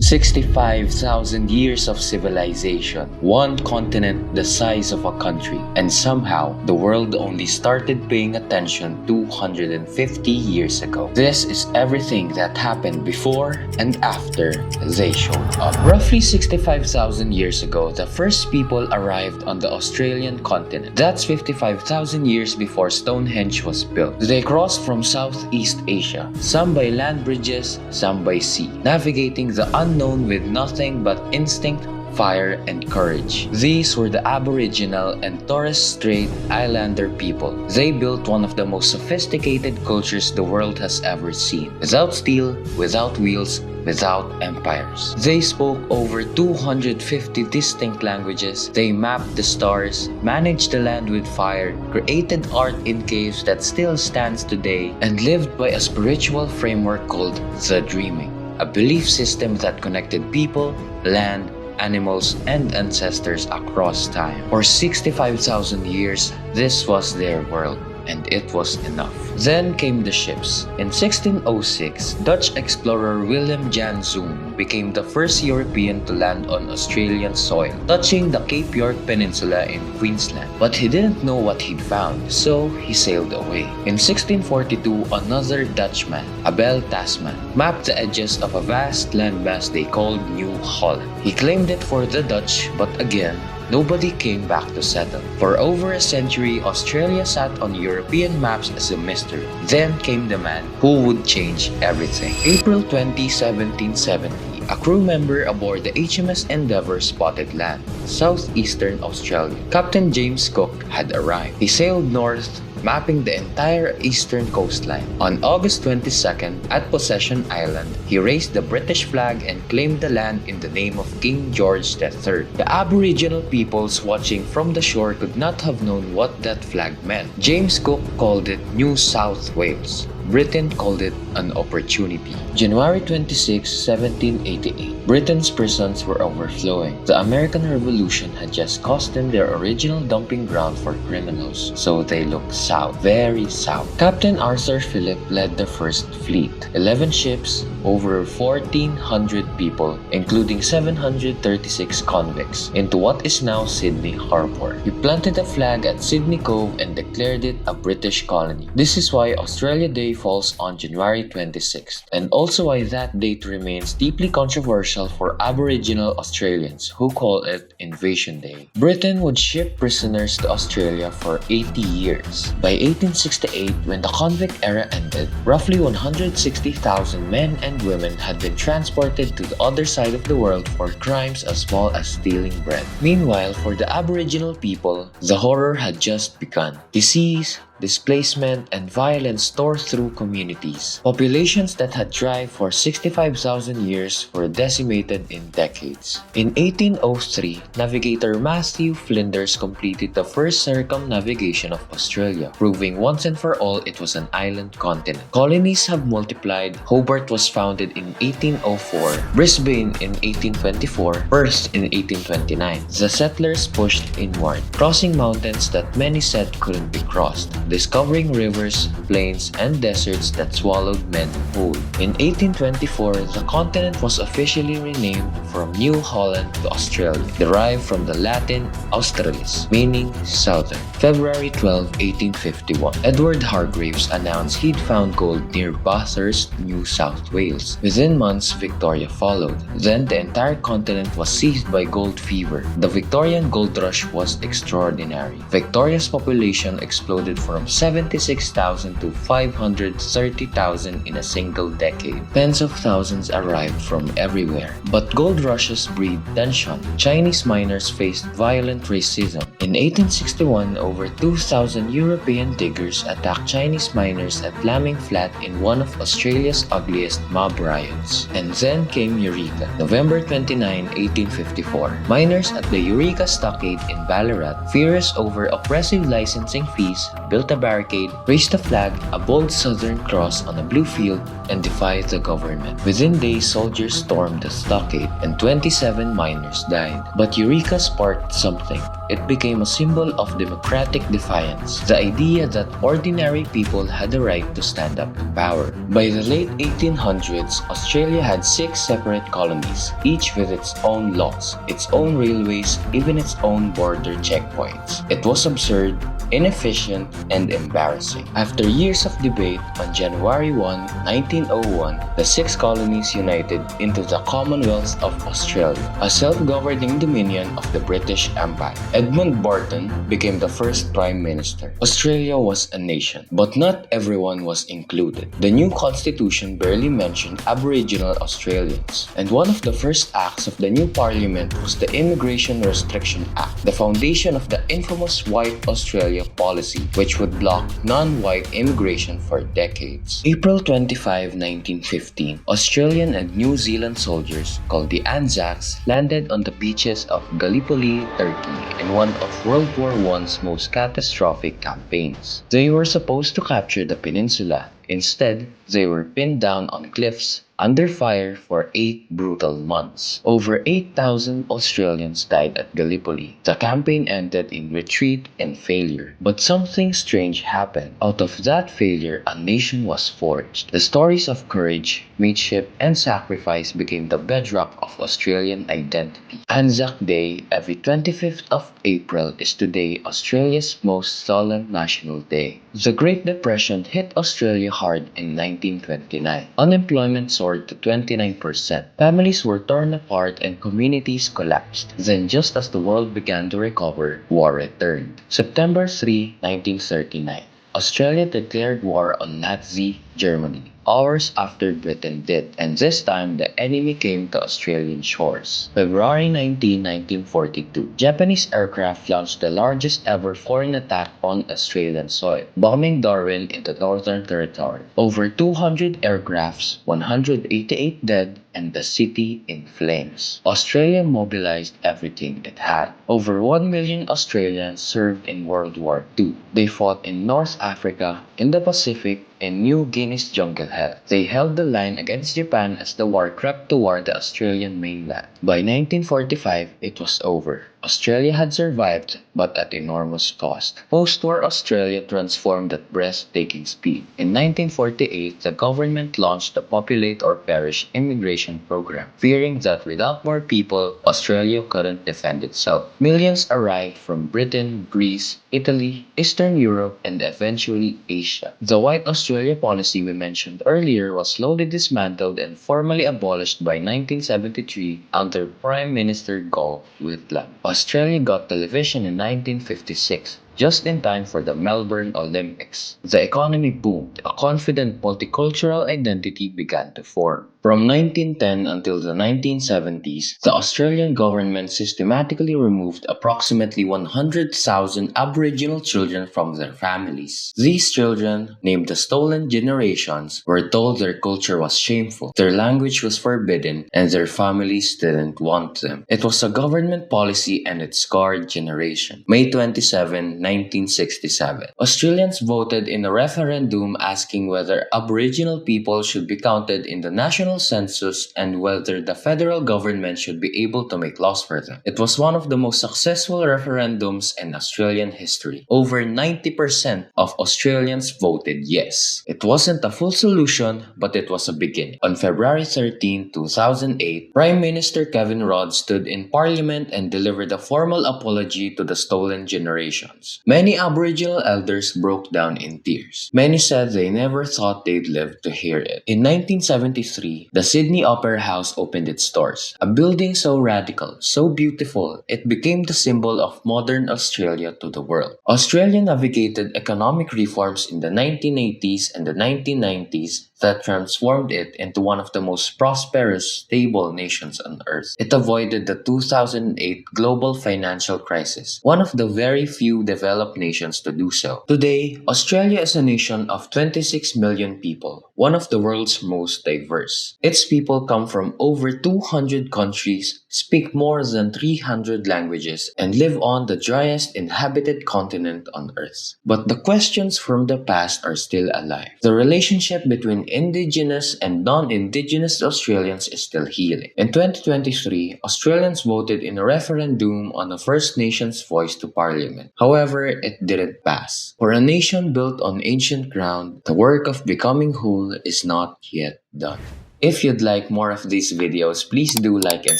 65,000 years of civilization, one continent the size of a country, and somehow the world only started paying attention 250 years ago. This is everything that happened before and after they showed up. Roughly 65,000 years ago, the first people arrived on the Australian continent. That's 55,000 years before Stonehenge was built. They crossed from Southeast Asia, some by land bridges, some by sea, navigating the unknown with nothing but instinct, fire, and courage. These were the Aboriginal and Torres Strait Islander people. They built one of the most sophisticated cultures the world has ever seen. Without steel, without wheels, without empires. They spoke over 250 distinct languages. They mapped the stars, managed the land with fire, created art in caves that still stands today, and lived by a spiritual framework called the Dreaming, a belief system that connected people, land, animals, and ancestors across time. For 65,000 years, this was their world, and it was enough. Then came the ships. In 1606, Dutch explorer Willem Jan Zoon became the first European to land on Australian soil, touching the Cape York Peninsula in Queensland. But he didn't know what he'd found, so he sailed away. In 1642, another Dutchman, Abel Tasman, mapped the edges of a vast landmass they called New Holland. He claimed it for the Dutch, but again, nobody came back to settle. For over a century, Australia sat on European maps as a mystery. Then came the man who would change everything. April 20, 1770, a crew member aboard the HMS Endeavour spotted land, southeastern Australia. Captain James Cook had arrived. He sailed north, mapping the entire eastern coastline. On August 22nd, at Possession Island, he raised the British flag and claimed the land in the name of King George III. The Aboriginal peoples watching from the shore could not have known what that flag meant. James Cook called it New South Wales. Britain called it an opportunity. January 26, 1788. Britain's prisons were overflowing. The American Revolution had just cost them their original dumping ground for criminals, so they looked south, very south. Captain Arthur Phillip led the first fleet. 11 ships, over 1,400 people, including 736 convicts, into what is now Sydney Harbour. He planted a flag at Sydney Cove and declared it a British colony. This is why Australia Day falls on January 26th, and also why that date remains deeply controversial for Aboriginal Australians who call it Invasion Day. Britain would ship prisoners to Australia for 80 years. By 1868, when the convict era ended, roughly 160,000 men and women had been transported to the other side of the world for crimes as small as stealing bread. Meanwhile, for the Aboriginal people, the horror had just begun. Disease, displacement, and violence tore through communities. Populations that had thrived for 65,000 years were decimated in decades. In 1803, navigator Matthew Flinders completed the first circumnavigation of Australia, proving once and for all it was an island continent. Colonies have multiplied. Hobart was founded in 1804, Brisbane in 1824, Perth in 1829. The settlers pushed inward, crossing mountains that many said couldn't be crossed, discovering rivers, plains, and deserts that swallowed men whole. In 1824, the continent was officially renamed from New Holland to Australia, derived from the Latin Australis, meaning southern. February 12, 1851, Edward Hargreaves announced he'd found gold near Bathurst, New South Wales. Within months, Victoria followed. Then the entire continent was seized by gold fever. The Victorian gold rush was extraordinary. Victoria's population exploded from 76,000 to 530,000 in a single decade. Tens of thousands arrived from everywhere. But gold rushes breed tension. Chinese miners faced violent racism. In 1861, over 2,000 European diggers attacked Chinese miners at Lambing Flat in one of Australia's ugliest mob riots. And then came Eureka. November 29, 1854. Miners at the Eureka Stockade in Ballarat, furious over oppressive licensing fees, built a barricade, raised a flag, a bold southern cross on a blue field, and defied the government. Within days, soldiers stormed the stockade, and 27 miners died. But Eureka sparked something. it became a symbol of democratic defiance, the idea that ordinary people had the right to stand up to power. By the late 1800s, Australia had 6 separate colonies, each with its own laws, its own railways, even its own border checkpoints. It was absurd, inefficient, and embarrassing. After years of debate, on January 1, 1901, the 6 colonies united into the Commonwealth of Australia, a self-governing dominion of the British Empire. Edmund Barton became the first Prime Minister. Australia was a nation, but not everyone was included. The new constitution barely mentioned Aboriginal Australians, and one of the first acts of the new parliament was the Immigration Restriction Act, the foundation of the infamous White Australia policy, which would block non-white immigration for decades. April 25, 1915, Australian and New Zealand soldiers called the Anzacs landed on the beaches of Gallipoli, Turkey, in one of World War I's most catastrophic campaigns. They were supposed to capture the peninsula. Instead, they were pinned down on cliffs under fire for 8 brutal months. Over 8,000 Australians died at Gallipoli. The campaign ended in retreat and failure. But something strange happened. Out of that failure, a nation was forged. The stories of courage, mateship, and sacrifice became the bedrock of Australian identity. Anzac Day, every 25th of April, is today Australia's most solemn national day. The Great Depression hit Australia hard in 1929. Unemployment soared to 29%. Families were torn apart and communities collapsed. Then, just as the world began to recover, war returned. September 3, 1939. Australia declared war on Nazi Germany, hours after Britain did, and this time the enemy came to Australian shores. February 19, 1942, Japanese aircraft launched the largest ever foreign attack on Australian soil, bombing Darwin in the Northern Territory. Over 200 aircrafts, 188 dead, and the city in flames. Australia mobilized everything it had. Over 1 million Australians served in World War II. They fought in North Africa, in the Pacific, in New Guinea's jungle hell. They held the line against Japan as the war crept toward the Australian mainland. By 1945, it was over. Australia had survived, but at enormous cost. Post-war Australia transformed at breathtaking speed. In 1948, the government launched the Populate or Perish immigration program, fearing that without more people, Australia couldn't defend itself. Millions arrived from Britain, Greece, Italy, Eastern Europe, and eventually Asia. The White Australia policy we mentioned earlier was slowly dismantled and formally abolished by 1973 under Prime Minister Gough Whitlam. Australia got television in 1956, just in time for the Melbourne Olympics. The economy boomed. A confident multicultural identity began to form. From 1910 until the 1970s, the Australian government systematically removed approximately 100,000 Aboriginal children from their families. These children, named the Stolen Generations, were told their culture was shameful, their language was forbidden, and their families didn't want them. It was a government policy and it scarred generation. May 27, 1967. Australians voted in a referendum asking whether Aboriginal people should be counted in the national census and whether the federal government should be able to make laws for them. It was one of the most successful referendums in Australian history. Over 90% of Australians voted yes. It wasn't a full solution, but it was a beginning. On February 13, 2008, Prime Minister Kevin Rudd stood in Parliament and delivered a formal apology to the Stolen Generations. Many Aboriginal elders broke down in tears. Many said they never thought they'd live to hear it. In 1973, the Sydney Opera House opened its doors. A building so radical, so beautiful, it became the symbol of modern Australia to the world. Australia navigated economic reforms in the 1980s and the 1990s that transformed it into one of the most prosperous, stable nations on earth. It avoided the 2008 global financial crisis, one of the very few developed developed nations to do so. Today, Australia is a nation of 26 million people, one of the world's most diverse. Its people come from over 200 countries, speak more than 300 languages, and live on the driest inhabited continent on Earth. But the questions from the past are still alive. The relationship between Indigenous and non-Indigenous Australians is still healing. In 2023, Australians voted in a referendum on a First Nations voice to Parliament. However, it didn't pass. For a nation built on ancient ground, the work of becoming whole is not yet done. If you'd like more of these videos, please do like and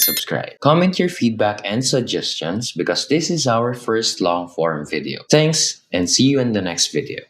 subscribe. Comment your feedback and suggestions because this is our first long form video. Thanks and see you in the next video.